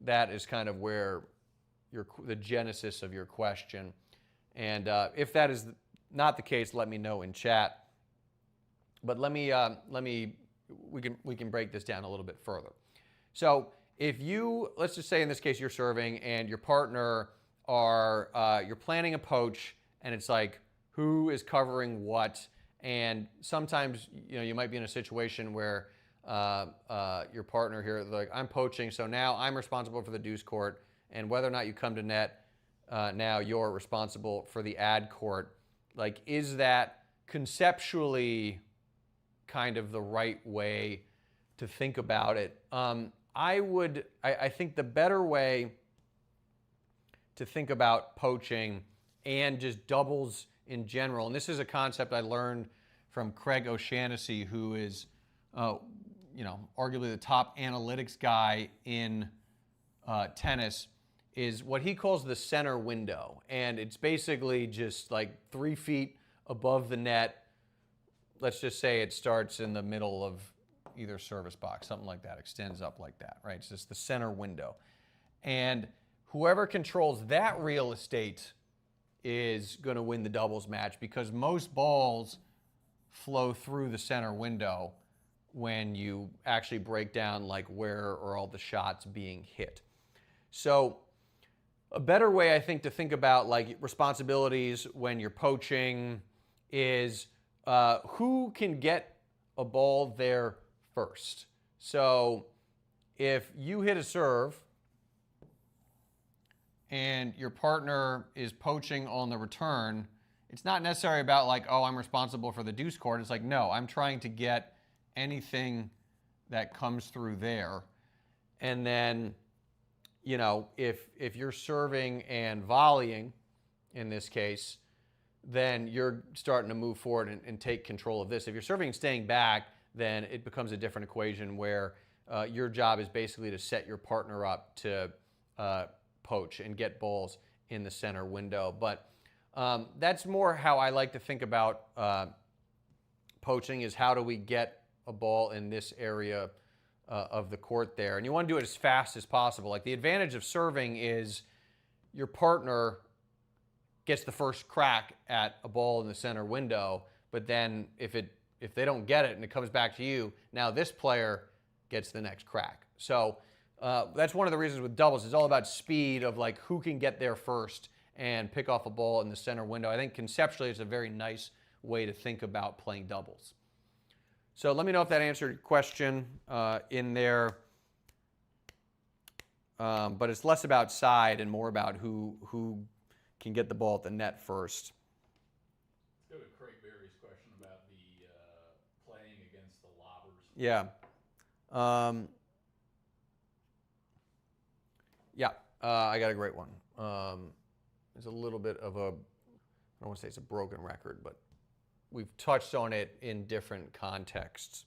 that is kind of where the genesis of your question. And if that is not the case, let me know in chat. But we can break this down a little bit further. So if you, let's just say in this case you're serving and your partner you're planning a poach and it's like who is covering what, and sometimes you might be in a situation where your partner here, like, I'm poaching, so now I'm responsible for the deuce court, and whether or not you come to net, now you're responsible for the ad court. Like, is that conceptually kind of the right way to think about it? I think the better way to think about poaching and just doubles in general, and this is a concept I learned from Craig O'Shaughnessy, who is, arguably the top analytics guy in tennis, is what he calls the center window. And it's basically just like 3 feet above the net. Let's just say it starts in the middle of either service box, something like that, extends up like that, right? It's just the center window. And whoever controls that real estate is going to win the doubles match, because most balls flow through the center window when you actually break down like where are all the shots being hit. So a better way, I think, to think about like responsibilities when you're poaching is who can get a ball there first. So if you hit a serve and your partner is poaching on the return, it's not necessarily about like, oh, I'm responsible for the deuce court. It's like, no, I'm trying to get anything that comes through there. And then, if you're serving and volleying, in this case, then you're starting to move forward and take control of this. If you're serving and staying back, then it becomes a different equation where your job is basically to set your partner up to poach and get balls in the center window. But that's more how I like to think about poaching, is how do we get a ball in this area of the court there. And you want to do it as fast as possible. Like, the advantage of serving is your partner gets the first crack at a ball in the center window, but then if they don't get it and it comes back to you, now this player gets the next crack. So that's one of the reasons with doubles. It's all about speed, of like who can get there first and pick off a ball in the center window. I think conceptually it's a very nice way to think about playing doubles. So let me know if that answered your question in there. But it's less about side and more about who can get the ball at the net first. Let's go to Craig Berry's question about the playing against the lobbers. Yeah. I got a great one. It's a little bit of I don't want to say it's a broken record, but we've touched on it in different contexts.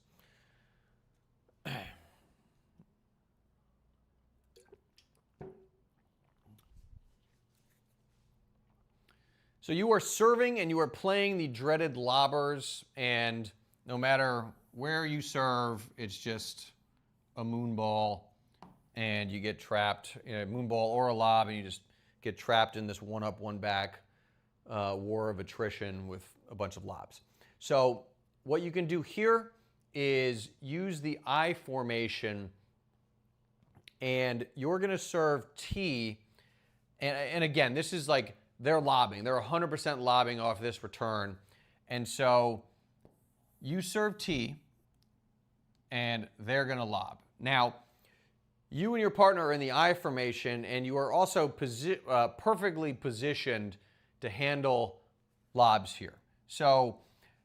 So you are serving and you are playing the dreaded lobbers, and no matter where you serve, it's just a moon ball and you get trapped, a moon ball or a lob, and you just get trapped in this one up, one back war of attrition with a bunch of lobs. So what you can do here is use the I formation, and you're going to serve T. And again, this is like they're lobbing. They're 100% lobbing off this return. And so you serve T, and they're going to lob. Now, you and your partner are in the I formation, and you are also perfectly positioned to handle lobs here. So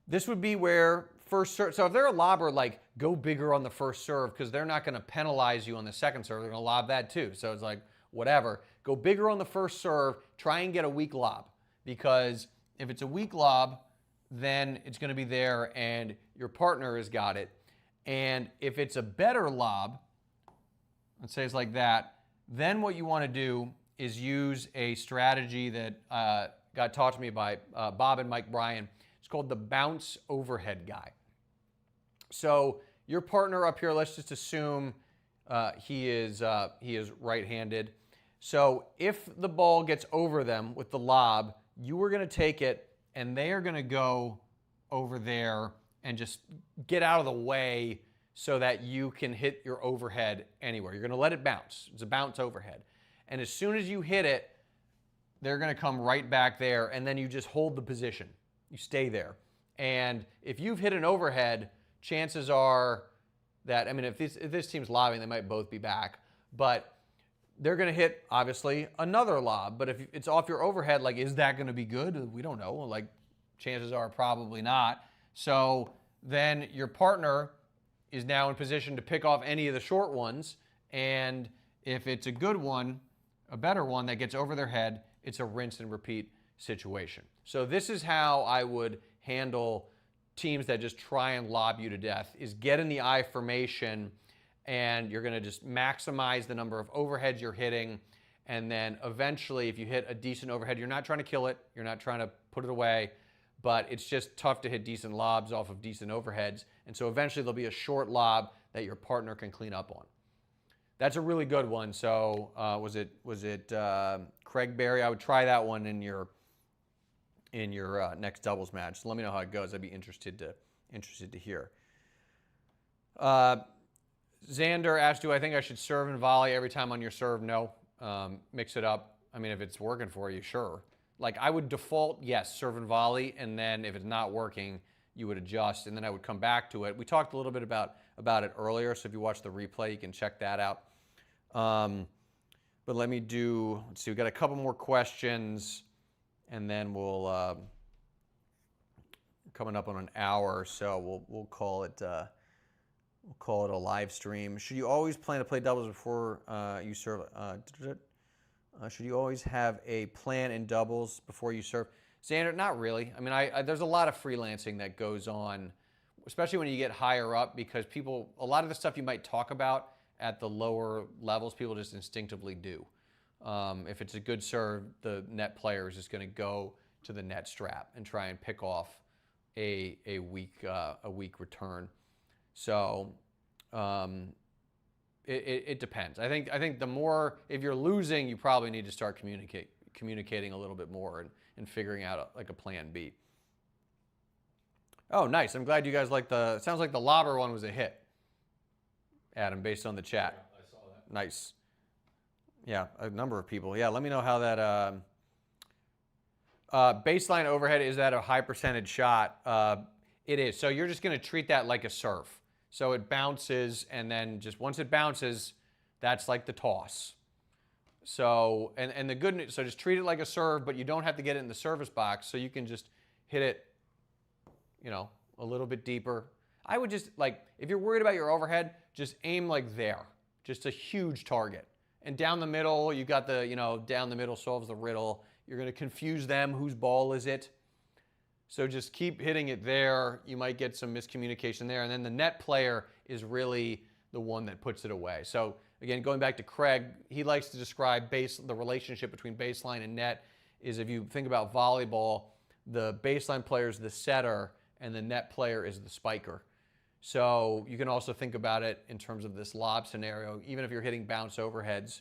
this would be where first serve. So if they're a lobber, like go bigger on the first serve because they're not going to penalize you on the second serve. They're going to lob that too. So it's like whatever. Go bigger on the first serve. Try and get a weak lob, because if it's a weak lob, then it's going to be there and your partner has got it. And if it's a better lob, let's say it's like that, then what you want to do is use a strategy that got taught to me by Bob and Mike Bryan. It's called the bounce overhead guy. So your partner up here, let's just assume he is right-handed. So if the ball gets over them with the lob, you are going to take it and they are going to go over there and just get out of the way so that you can hit your overhead anywhere. You're going to let it bounce. It's a bounce overhead. And as soon as you hit it, they're going to come right back there, and then you just hold the position. You stay there. And if you've hit an overhead, chances are that, I mean, if this team's lobbing, they might both be back. But they're going to hit, obviously, another lob. But if it's off your overhead, like, is that going to be good? We don't know. Like, chances are probably not. So then your partner is now in position to pick off any of the short ones. And if it's a good one, a better one that gets over their head, it's a rinse and repeat situation. So this is how I would handle teams that just try and lob you to death, is get in the I formation, and you're going to just maximize the number of overheads you're hitting. And then eventually, if you hit a decent overhead, you're not trying to kill it, you're not trying to put it away, but it's just tough to hit decent lobs off of decent overheads. And so eventually there'll be a short lob that your partner can clean up on. That's a really good one. So was it Craig Berry? I would try that one in your next doubles match. So let me know how it goes. I'd be interested to hear. Xander asked, do I think I should serve and volley every time on your serve? No. Mix it up. I mean, if it's working for you, sure. Like, I would default, yes, serve and volley, and then if it's not working, you would adjust, and then I would come back to it. We talked a little bit about it earlier, so if you watch the replay, you can check that out. But let me let's see, we've got a couple more questions, and then we'll, coming up on an hour, so we'll call it a live stream. Should you always plan to play doubles before you serve? Should you always have a plan in doubles before you serve? Xander, not really. I mean, there's a lot of freelancing that goes on, especially when you get higher up, because a lot of the stuff you might talk about at the lower levels, people just instinctively do. If it's a good serve, the net player is just going to go to the net strap and try and pick off a weak return. So it depends. I think the more, if you're losing, you probably need to start communicating a little bit more and figuring out like a plan B. Oh, nice. I'm glad you guys like it sounds like the lobber one was a hit, Adam, based on the chat. Yeah, I saw that. Nice. Yeah, a number of people. Yeah, let me know how that baseline overhead, is that a high percentage shot? It is. So you're just going to treat that like a serve. So it bounces, and then just once it bounces, that's like the toss. So, and the good news, so just treat it like a serve, but you don't have to get it in the service box, so you can just hit it, a little bit deeper. I would just, if you're worried about your overhead, just aim like there. Just a huge target. And down the middle, you got down the middle solves the riddle. You're going to confuse them. Whose ball is it? So just keep hitting it there. You might get some miscommunication there. And then the net player is really the one that puts it away. So again, going back to Craig, he likes to describe the relationship between baseline and net is, if you think about volleyball, the baseline player is the setter and the net player is the spiker. So you can also think about it in terms of this lob scenario. Even if you're hitting bounce overheads,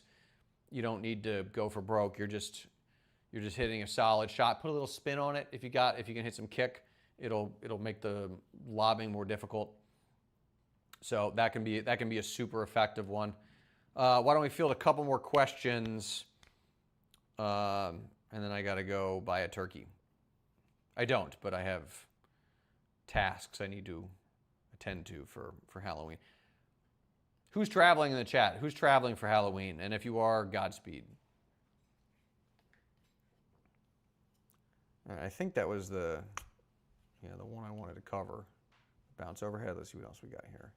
you don't need to go for broke. You're just hitting a solid shot. Put a little spin on it if you can hit some kick. It'll make the lobbing more difficult. So that can be a super effective one. Why don't we field a couple more questions, and then I got to go buy a turkey. I don't, but I have tasks I need to attend to for Halloween. Who's traveling in the chat? Who's traveling for Halloween? And if you are, Godspeed. All right, I think that was the one I wanted to cover. Bounce overhead. Let's see what else we got here.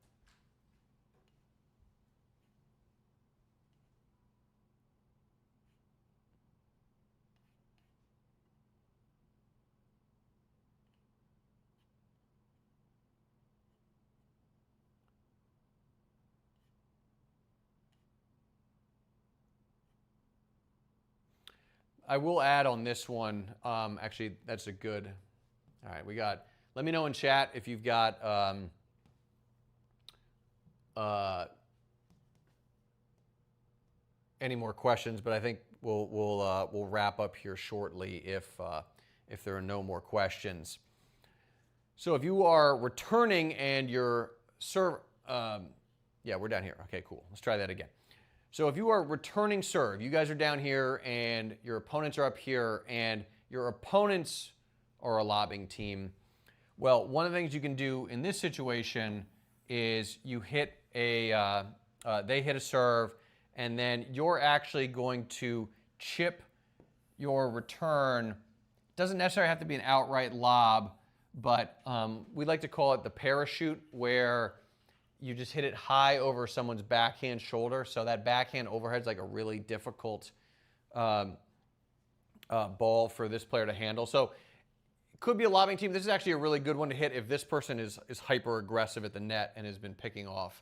I will add on this one, actually, that's a good, all right, let me know in chat if you've got any more questions, but I think we'll wrap up here shortly if there are no more questions. So if you are returning and your serve, yeah, we're down here. Okay, cool. Let's try that again. So if you are returning serve, you guys are down here and your opponents are up here and your opponents are a lobbing team. Well, one of the things you can do in this situation is you hit they hit a serve, and then you're actually going to chip your return. Doesn't necessarily have to be an outright lob, but we like to call it the parachute, where you just hit it high over someone's backhand shoulder. So that backhand overhead is like a really difficult ball for this player to handle. So it could be a lobbing team. This is actually a really good one to hit if this person is hyper aggressive at the net and has been picking off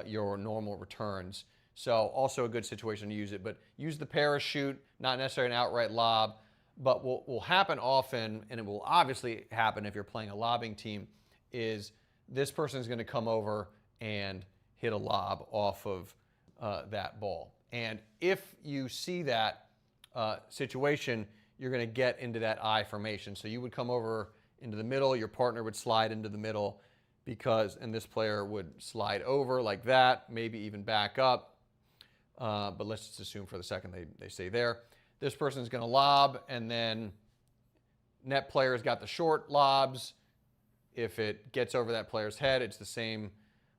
your normal returns. So also a good situation to use it. But use the parachute, not necessarily an outright lob. But what will happen often, and it will obviously happen if you're playing a lobbing team, is this person is going to come over and hit a lob off of that ball. And if you see that situation, you're going to get into that I formation. So you would come over into the middle, your partner would slide into the middle, and this player would slide over like that, maybe even back up. But let's just assume for the second they stay there. This person is going to lob, and then net player's got the short lobs. If it gets over that player's head, it's the same.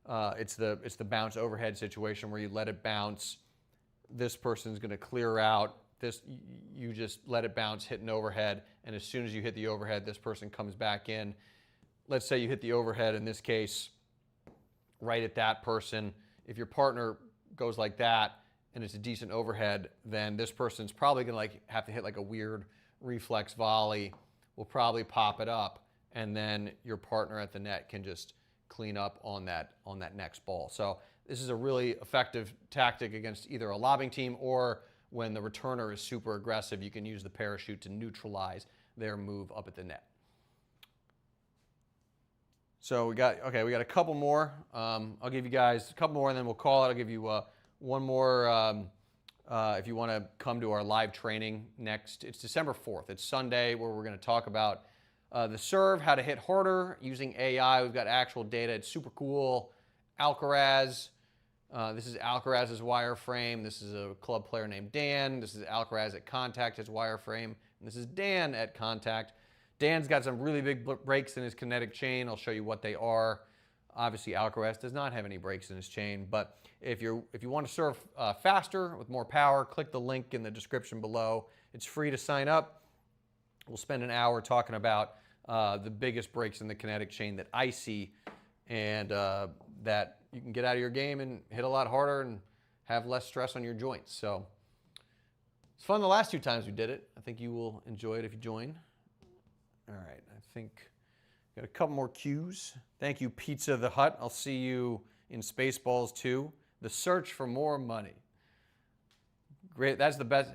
It's the bounce overhead situation where you let it bounce. This person's going to clear out. You just let it bounce, hit an overhead, and as soon as you hit the overhead, this person comes back in. Let's say you hit the overhead, in this case, right at that person. If your partner goes like that and it's a decent overhead, then this person's probably going to have to hit like a weird reflex volley. Will probably pop it up, and then your partner at the net can just clean up on that next ball. So this is a really effective tactic against either a lobbing team, or when the returner is super aggressive, you can use the parachute to neutralize their move up at the net. So we got a couple more. I'll give you guys a couple more, and then we'll call it. I'll give you one more if you want to come to our live training next. It's December 4th. It's Sunday, where we're going to talk about the serve, how to hit harder using AI. We've got actual data. It's super cool. Alcaraz. This is Alcaraz's wireframe. This is a club player named Dan. This is Alcaraz at contact, his wireframe. And this is Dan at contact. Dan's got some really big breaks in his kinetic chain. I'll show you what they are. Obviously, Alcaraz does not have any breaks in his chain. But if you want to serve faster with more power, click the link in the description below. It's free to sign up. We'll spend an hour talking about the biggest breaks in the kinetic chain that I see, and that you can get out of your game and hit a lot harder and have less stress on your joints. So it's fun the last 2 times we did it. I think you will enjoy it if you join. All right, I think got a couple more cues. Thank you, Pizza the Hut. I'll see you in Spaceballs 2. The search for more money. Great, that's the best.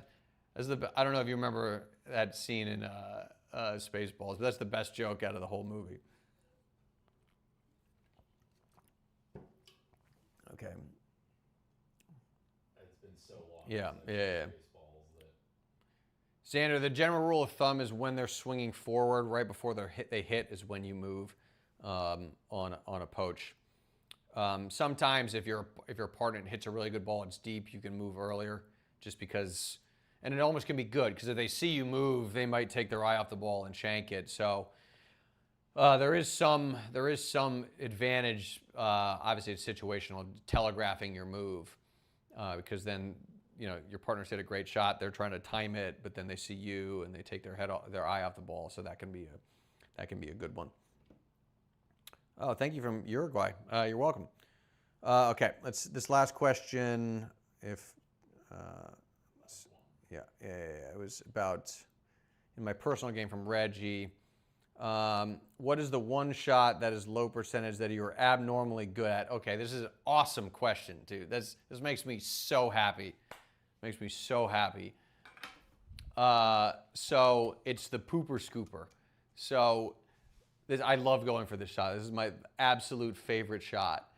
I don't know if you remember that scene in Spaceballs, but that's the best joke out of the whole movie. Okay. It's been so long. Yeah, since I've yeah. played baseballs that Xander, the general rule of thumb is when they're swinging forward, right before they hit is when you move on a poach. Sometimes if your partner hits a really good ball, it's deep, you can move earlier, just because, and it almost can be good because if they see you move, they might take their eye off the ball and shank it. So there is some advantage. Obviously, it's situational, telegraphing your move, because then your partner's hit a great shot. They're trying to time it, but then they see you and they take their eye off the ball. So that can be a good one. Oh, thank you from Uruguay. You're welcome. Okay, this last question. Yeah, it was about in my personal game from Reggie. What is the one shot that is low percentage that you're abnormally good at? Okay, this is an awesome question, dude. This makes me so happy. Makes me so happy. So it's the pooper scooper. So I love going for this shot. This is my absolute favorite shot.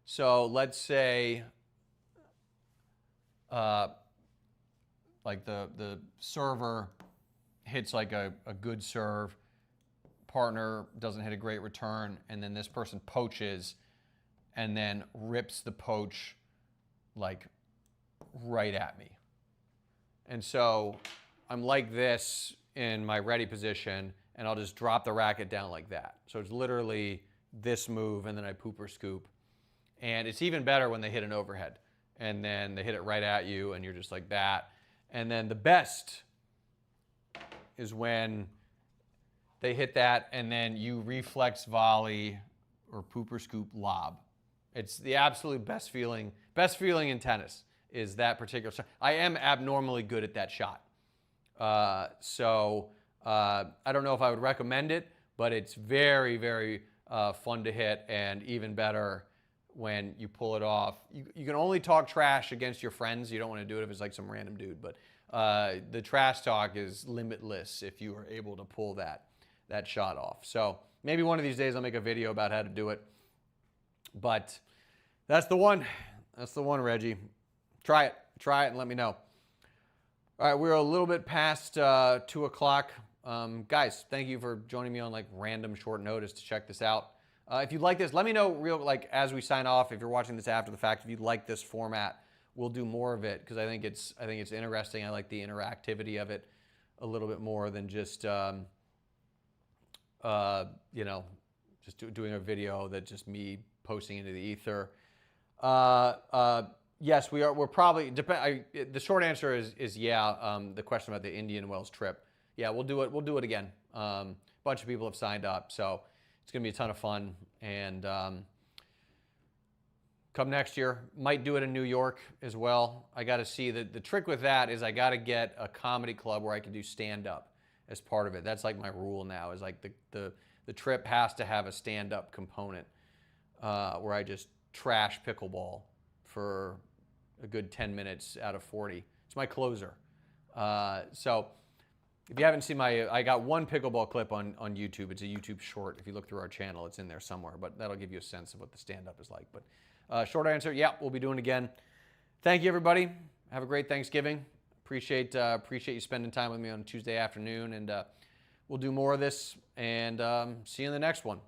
So let's say, like the server hits like a good serve, partner doesn't hit a great return, and then this person poaches and then rips the poach like right at me. And so I'm like this in my ready position, and I'll just drop the racket down like that. So it's literally this move, and then I pooper scoop. And it's even better when they hit an overhead, and then they hit it right at you, and you're just like that. And then the best is when they hit that, and then you reflex volley or pooper scoop lob. It's the absolute best feeling in tennis is that particular shot. I am abnormally good at that shot. So I don't know if I would recommend it, but it's very, very fun to hit, and even better when you pull it off. You can only talk trash against your friends. You don't want to do it if it's like some random dude, but the trash talk is limitless if you are able to pull that shot off. So maybe one of these days I'll make a video about how to do it. But that's the one. That's the one, Reggie. Try it and let me know. All right, we're a little bit past 2 o'clock. Guys, thank you for joining me on like random short notice to check this out. If you like this, let me know as we sign off. If you're watching this after the fact, if you like this format, we'll do more of it because I think it's interesting. I like the interactivity of it a little bit more than just doing a video that just me posting into the ether. Yes, we're probably the short answer is yeah. The question about the Indian Wells trip, yeah, we'll do it. We'll do it again. A bunch of people have signed up, so it's gonna be a ton of fun. And come next year, might do it in New York as well. I got to see the trick with that is I got to get a comedy club where I can do stand up as part of it. That's like my rule now. Is like the trip has to have a stand up component where I just trash pickleball for a good 10 minutes out of 40. It's my closer. So if you haven't seen I got one pickleball clip on YouTube. It's a YouTube short. If you look through our channel, it's in there somewhere, but that'll give you a sense of what the stand-up is like. But short answer, yeah, we'll be doing it again. Thank you, everybody. Have a great Thanksgiving. Appreciate you spending time with me on Tuesday afternoon, and we'll do more of this, and see you in the next one.